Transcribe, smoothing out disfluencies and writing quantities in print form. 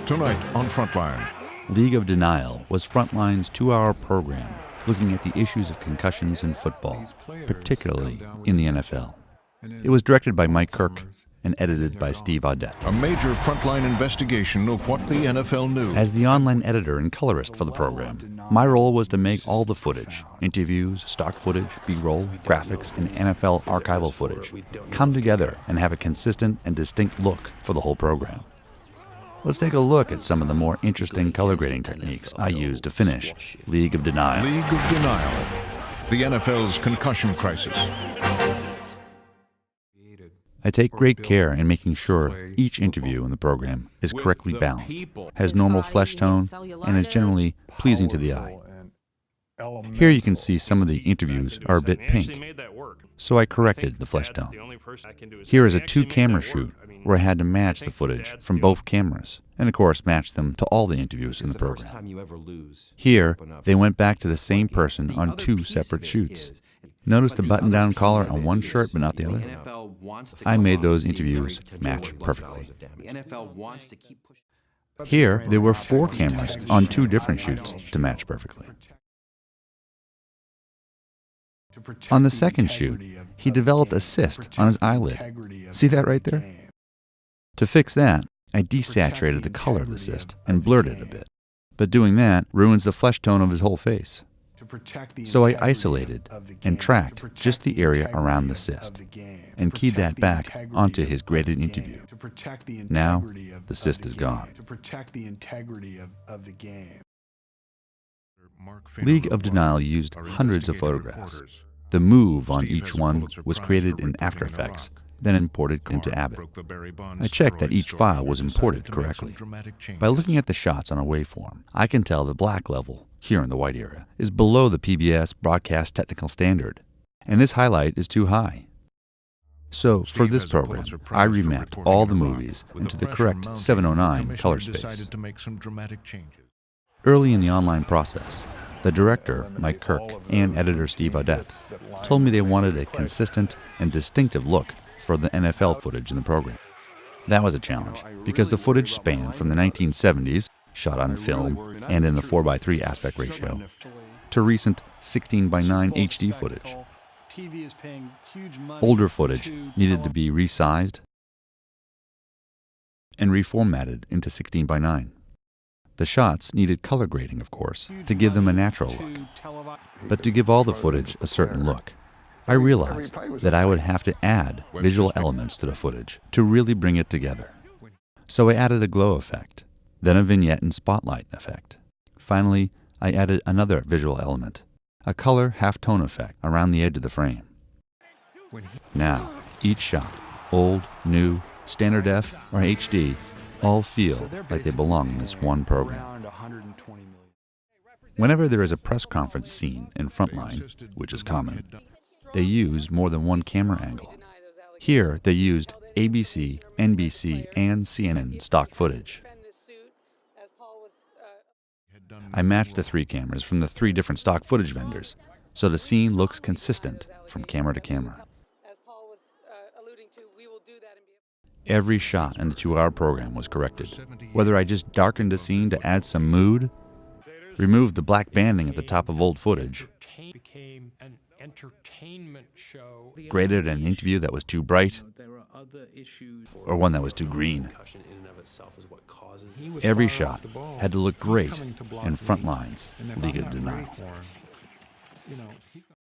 Tonight on Frontline. League of Denial was Frontline's 2-hour program looking at the issues of concussions in football, particularly in the NFL. It was directed by Mike Kirk and edited by Steve Audette. A major Frontline investigation of what the NFL knew. As the online editor and colorist for the program, my role was to make all the footage, interviews, stock footage, B-roll, graphics, and NFL archival footage, come together and have a consistent and distinct look for the whole program. Let's take a look at some of the more interesting color grading techniques I used to finish League of Denial. League of Denial. The NFL's concussion crisis. I take great care in making sure each interview in the program is correctly balanced, has normal flesh tone, and is generally pleasing to the eye. Here you can see some of the interviews are a bit pink, so I corrected the flesh tone. Here is a 2-camera shoot where I had to match the footage from both cameras, and of course match them to all the interviews in the program. Here, they went back to the same person on 2 separate shoots. Notice the button-down collar on one shirt but not the other? I made those interviews match perfectly. Here, there were 4 cameras on 2 different shoots to match perfectly. On the second shoot, he developed a cyst on his eyelid. See that right there? To fix that, I desaturated the color of the cyst and blurred it a bit. But doing that ruins the flesh tone of his whole face. So I isolated and tracked just the area around the cyst and keyed that back onto his graded interview. Now, the cyst is gone. League of Denial used hundreds of photographs. The move on each one was created in After Effects, then imported into Avid. I checked that each file was imported correctly. By looking at the shots on a waveform, I can tell the black level, here in the white area, is below the PBS broadcast technical standard, and this highlight is too high. So, for this program, I remapped all the movies into the correct 709 color space. Early in the online process, the director, Mike Kirk, and editor Steve Audette told me they wanted a consistent and distinctive look for the NFL footage in the program. That was a challenge, because the footage spanned from the 1970s, shot on film and in the 4:3 aspect ratio, to recent 16:9 HD footage. Older footage needed to be resized and reformatted into 16:9. The shots needed color grading, of course, to give them a natural look. But to give all the footage a certain look, I realized that I would have to add visual elements to the footage to really bring it together. So I added a glow effect, then a vignette and spotlight effect. Finally, I added another visual element, a color halftone effect around the edge of the frame. Now, each shot, old, new, standard def, or HD, all feel like they belong in this one program. Whenever there is a press conference scene in Frontline, which is common, they use more than one camera angle. Here, they used ABC, NBC, and CNN stock footage. I matched the 3 cameras from the 3 different stock footage vendors, so the scene looks consistent from camera to camera. Every shot in the 2-hour program was corrected. Whether I just darkened a scene to add some mood, removed the black banding at the top of old footage, graded an interview that was too bright, or one that was too green. Every shot had to look great in Frontline's League of Denial.